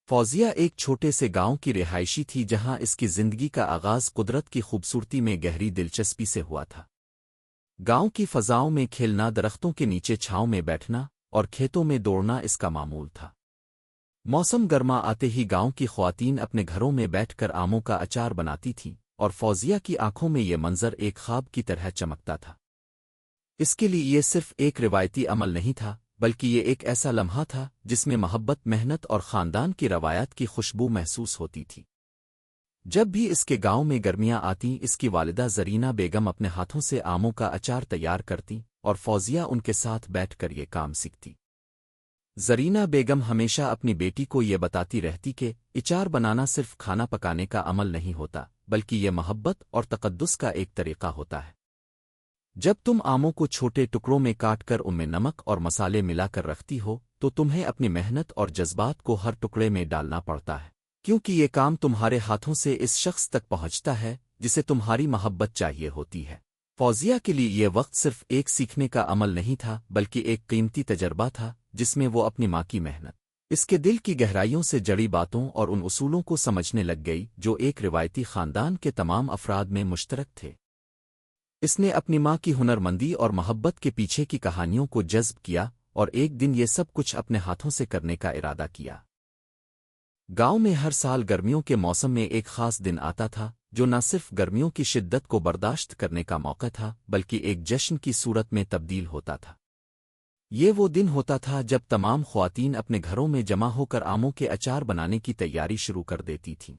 فوزیہ ایک چھوٹے سے گاؤں کی رہائشی تھی جہاں اس کی زندگی کا آغاز قدرت کی خوبصورتی میں گہری دلچسپی سے ہوا تھا۔ گاؤں کی فضاؤں میں کھیلنا، درختوں کے نیچے چھاؤں میں بیٹھنا اور کھیتوں میں دوڑنا اس کا معمول تھا۔ موسم گرما آتے ہی گاؤں کی خواتین اپنے گھروں میں بیٹھ کر آموں کا اچار بناتی تھیں، اور فوزیہ کی آنکھوں میں یہ منظر ایک خواب کی طرح چمکتا تھا۔ اس کے لیے یہ صرف ایک روایتی عمل نہیں تھا، بلکہ یہ ایک ایسا لمحہ تھا جس میں محبت، محنت اور خاندان کی روایات کی خوشبو محسوس ہوتی تھی۔ جب بھی اس کے گاؤں میں گرمیاں آتیں، اس کی والدہ زرینہ بیگم اپنے ہاتھوں سے آموں کا اچار تیار کرتی اور فوزیہ ان کے ساتھ بیٹھ کر یہ کام سیکھتی۔ زرینہ بیگم ہمیشہ اپنی بیٹی کو یہ بتاتی رہتی کہ اچار بنانا صرف کھانا پکانے کا عمل نہیں ہوتا، بلکہ یہ محبت اور تقدس کا ایک طریقہ ہوتا ہے۔ جب تم آموں کو چھوٹے ٹکڑوں میں کاٹ کر ان میں نمک اور مسالے ملا کر رکھتی ہو تو تمہیں اپنی محنت اور جذبات کو ہر ٹکڑے میں ڈالنا پڑتا ہے، کیونکہ یہ کام تمہارے ہاتھوں سے اس شخص تک پہنچتا ہے جسے تمہاری محبت چاہیے ہوتی ہے۔ فوزیہ کے لیے یہ وقت صرف ایک سیکھنے کا عمل نہیں تھا، بلکہ ایک قیمتی تجربہ تھا جس میں وہ اپنی ماں کی محنت، اس کے دل کی گہرائیوں سے جڑی باتوں اور ان اصولوں کو سمجھنے لگ گئی جو ایک روایتی خاندان کے تمام افراد میں مشترک تھے۔ اس نے اپنی ماں کی ہنرمندی اور محبت کے پیچھے کی کہانیوں کو جذب کیا اور ایک دن یہ سب کچھ اپنے ہاتھوں سے کرنے کا ارادہ کیا۔ گاؤں میں ہر سال گرمیوں کے موسم میں ایک خاص دن آتا تھا جو نہ صرف گرمیوں کی شدت کو برداشت کرنے کا موقع تھا بلکہ ایک جشن کی صورت میں تبدیل ہوتا تھا۔ یہ وہ دن ہوتا تھا جب تمام خواتین اپنے گھروں میں جمع ہو کر آموں کے اچار بنانے کی تیاری شروع کر دیتی تھیں۔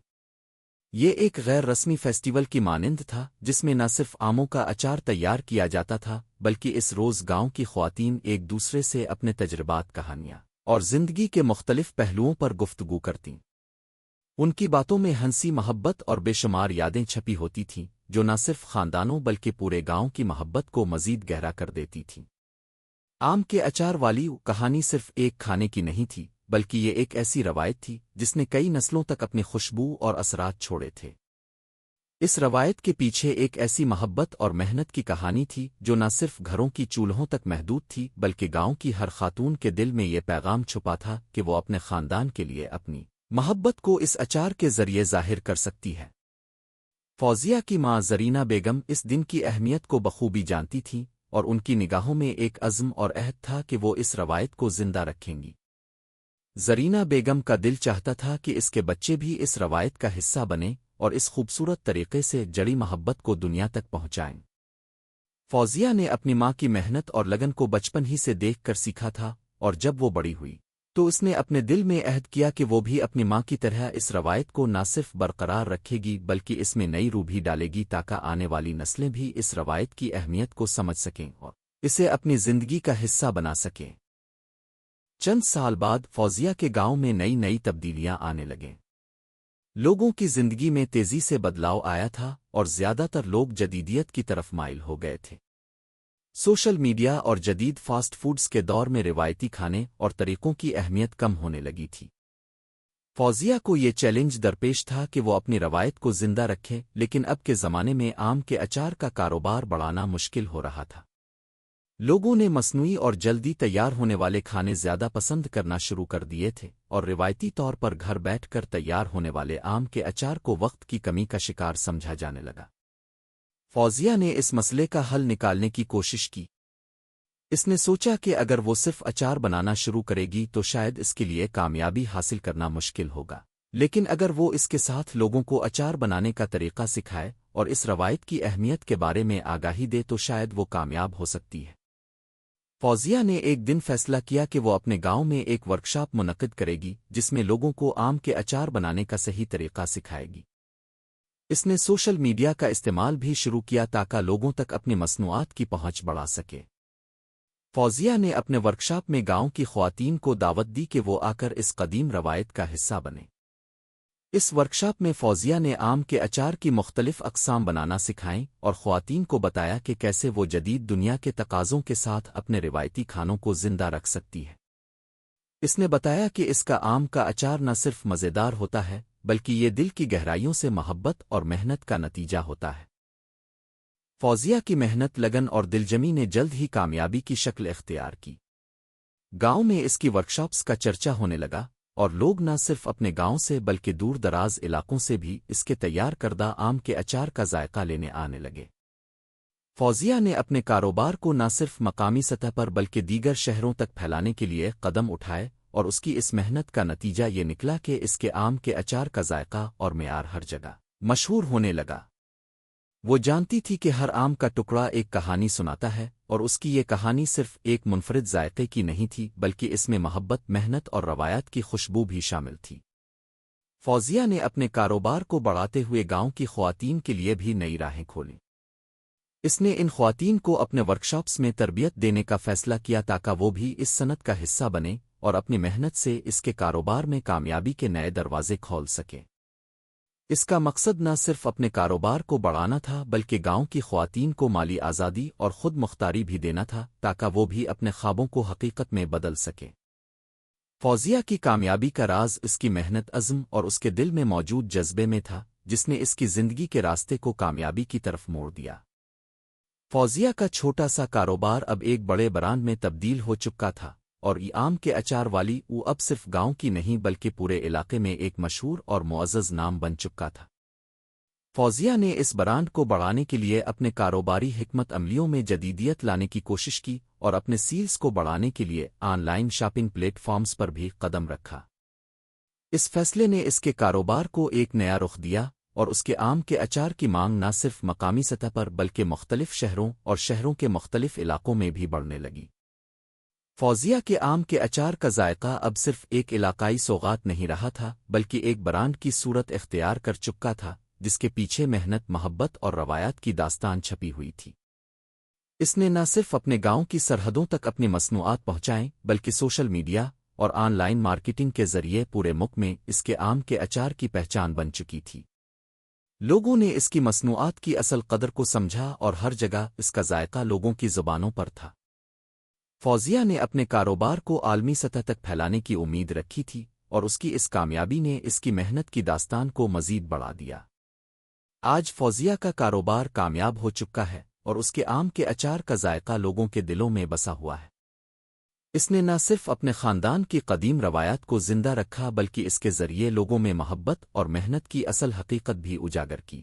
یہ ایک غیر رسمی فیسٹیول کی مانند تھا جس میں نہ صرف آموں کا اچار تیار کیا جاتا تھا بلکہ اس روز گاؤں کی خواتین ایک دوسرے سے اپنے تجربات، کہانیاں اور زندگی کے مختلف پہلوؤں پر گفتگو کرتیں۔ ان کی باتوں میں ہنسی، محبت اور بے شمار یادیں چھپی ہوتی تھیں جو نہ صرف خاندانوں بلکہ پورے گاؤں کی محبت کو مزید گہرا کر دیتی تھیں۔ آم کے اچار والی کہانی صرف ایک کھانے کی نہیں تھی، بلکہ یہ ایک ایسی روایت تھی جس نے کئی نسلوں تک اپنی خوشبو اور اثرات چھوڑے تھے۔ اس روایت کے پیچھے ایک ایسی محبت اور محنت کی کہانی تھی جو نہ صرف گھروں کی چولہوں تک محدود تھی بلکہ گاؤں کی ہر خاتون کے دل میں یہ پیغام چھپا تھا کہ وہ اپنے خاندان کے لیے اپنی محبت کو اس اچار کے ذریعے ظاہر کر سکتی ہے۔ فوزیہ کی ماں زرینہ بیگم اس دن کی اہمیت کو بخوبی جانتی تھیں اور ان کی نگاہوں میں ایک عزم اور عہد تھا کہ وہ اس روایت کو زندہ رکھیں گی۔ زرینہ بیگم کا دل چاہتا تھا کہ اس کے بچے بھی اس روایت کا حصہ بنیں اور اس خوبصورت طریقے سے جڑی محبت کو دنیا تک پہنچائیں۔ فوزیہ نے اپنی ماں کی محنت اور لگن کو بچپن ہی سے دیکھ کر سیکھا تھا، اور جب وہ بڑی ہوئی تو اس نے اپنے دل میں عہد کیا کہ وہ بھی اپنی ماں کی طرح اس روایت کو نہ صرف برقرار رکھے گی بلکہ اس میں نئی روح بھی ڈالے گی تاکہ آنے والی نسلیں بھی اس روایت کی اہمیت کو سمجھ سکیں اور اسے اپنی زندگی کا حصہ بنا سکیں۔ چند سال بعد فوزیہ کے گاؤں میں نئی تبدیلیاں آنے لگیں۔ لوگوں کی زندگی میں تیزی سے بدلاؤ آیا تھا اور زیادہ تر لوگ جدیدیت کی طرف مائل ہو گئے تھے۔ سوشل میڈیا اور جدید فاسٹ فوڈز کے دور میں روایتی کھانے اور طریقوں کی اہمیت کم ہونے لگی تھی۔ فوزیہ کو یہ چیلنج درپیش تھا کہ وہ اپنی روایت کو زندہ رکھے، لیکن اب کے زمانے میں آم کے اچار کا کاروبار بڑھانا مشکل ہو رہا تھا۔ لوگوں نے مصنوعی اور جلدی تیار ہونے والے کھانے زیادہ پسند کرنا شروع کر دیے تھے اور روایتی طور پر گھر بیٹھ کر تیار ہونے والے آم کے اچار کو وقت کی کمی کا شکار سمجھا جانے لگا۔ فوزیہ نے اس مسئلے کا حل نکالنے کی کوشش کی۔ اس نے سوچا کہ اگر وہ صرف اچار بنانا شروع کرے گی تو شاید اس کے لیے کامیابی حاصل کرنا مشکل ہوگا، لیکن اگر وہ اس کے ساتھ لوگوں کو اچار بنانے کا طریقہ سکھائے اور اس روایت کی اہمیت کے بارے میں آگاہی دے تو شاید وہ کامیاب ہو سکتی ہے۔ فوزیہ نے ایک دن فیصلہ کیا کہ وہ اپنے گاؤں میں ایک ورکشاپ منعقد کرے گی جس میں لوگوں کو آم کے اچار بنانے کا صحیح طریقہ سکھائے گی۔ اس نے سوشل میڈیا کا استعمال بھی شروع کیا تاکہ لوگوں تک اپنی مصنوعات کی پہنچ بڑھا سکے۔ فوزیہ نے اپنے ورکشاپ میں گاؤں کی خواتین کو دعوت دی کہ وہ آ کر اس قدیم روایت کا حصہ بنیں۔ اس ورکشاپ میں فوزیہ نے آم کے اچار کی مختلف اقسام بنانا سکھائیں اور خواتین کو بتایا کہ کیسے وہ جدید دنیا کے تقاضوں کے ساتھ اپنے روایتی کھانوں کو زندہ رکھ سکتی ہے۔ اس نے بتایا کہ اس کا آم کا اچار نہ صرف مزیدار ہوتا ہے بلکہ یہ دل کی گہرائیوں سے محبت اور محنت کا نتیجہ ہوتا ہے۔ فوزیہ کی محنت، لگن اور دلجمی نے جلد ہی کامیابی کی شکل اختیار کی۔ گاؤں میں اس کی ورکشاپس کا چرچا ہونے لگا اور لوگ نہ صرف اپنے گاؤں سے بلکہ دور دراز علاقوں سے بھی اس کے تیار کردہ آم کے اچار کا ذائقہ لینے آنے لگے۔ فوزیہ نے اپنے کاروبار کو نہ صرف مقامی سطح پر بلکہ دیگر شہروں تک پھیلانے کے لیے قدم اٹھائے، اور اس کی اس محنت کا نتیجہ یہ نکلا کہ اس کے آم کے اچار کا ذائقہ اور معیار ہر جگہ مشہور ہونے لگا۔ وہ جانتی تھی کہ ہر آم کا ٹکڑا ایک کہانی سناتا ہے، اور اس کی یہ کہانی صرف ایک منفرد ذائقے کی نہیں تھی بلکہ اس میں محبت، محنت اور روایات کی خوشبو بھی شامل تھی۔ فوزیہ نے اپنے کاروبار کو بڑھاتے ہوئے گاؤں کی خواتین کے لیے بھی نئی راہیں کھولیں۔ اس نے ان خواتین کو اپنے ورکشاپس میں تربیت دینے کا فیصلہ کیا تاکہ وہ بھی اس صنعت کا حصہ بنیں اور اپنی محنت سے اس کے کاروبار میں کامیابی کے نئے دروازے کھول سکیں۔ اس کا مقصد نہ صرف اپنے کاروبار کو بڑھانا تھا بلکہ گاؤں کی خواتین کو مالی آزادی اور خود مختاری بھی دینا تھا تاکہ وہ بھی اپنے خوابوں کو حقیقت میں بدل سکیں۔ فوزیہ کی کامیابی کا راز اس کی محنت، عزم اور اس کے دل میں موجود جذبے میں تھا جس نے اس کی زندگی کے راستے کو کامیابی کی طرف موڑ دیا۔ فوزیہ کا چھوٹا سا کاروبار اب ایک بڑے برانڈ میں تبدیل ہو چکا تھا، اور یہ آم کے اچار والی وہ اب صرف گاؤں کی نہیں بلکہ پورے علاقے میں ایک مشہور اور معزز نام بن چکا تھا۔ فوزیہ نے اس برانڈ کو بڑھانے کے لیے اپنے کاروباری حکمت عملیوں میں جدیدیت لانے کی کوشش کی اور اپنے سیلز کو بڑھانے کے لیے online shopping platforms پر بھی قدم رکھا۔ اس فیصلے نے اس کے کاروبار کو ایک نیا رخ دیا، اور اس کے آم کے اچار کی مانگ نہ صرف مقامی سطح پر بلکہ مختلف شہروں اور شہروں کے مختلف علاقوں میں بھی بڑھنے لگی۔ فوزیہ کے آم کے اچار کا ذائقہ اب صرف ایک علاقائی سوغات نہیں رہا تھا بلکہ ایک برانڈ کی صورت اختیار کر چکا تھا جس کے پیچھے محنت، محبت اور روایات کی داستان چھپی ہوئی تھی۔ اس نے نہ صرف اپنے گاؤں کی سرحدوں تک اپنی مصنوعات پہنچائیں بلکہ سوشل میڈیا اور آن لائن مارکیٹنگ کے ذریعے پورے ملک میں اس کے آم کے اچار کی پہچان بن چکی تھی۔ لوگوں نے اس کی مصنوعات کی اصل قدر کو سمجھا اور ہر جگہ اس کا ذائقہ لوگوں کی زبانوں پر تھا۔ فوزیہ نے اپنے کاروبار کو عالمی سطح تک پھیلانے کی امید رکھی تھی، اور اس کی اس کامیابی نے اس کی محنت کی داستان کو مزید بڑھا دیا۔ آج فوزیہ کا کاروبار کامیاب ہو چکا ہے، اور اس کے آم کے اچار کا ذائقہ لوگوں کے دلوں میں بسا ہوا ہے۔ اس نے نہ صرف اپنے خاندان کی قدیم روایات کو زندہ رکھا بلکہ اس کے ذریعے لوگوں میں محبت اور محنت کی اصل حقیقت بھی اجاگر کی۔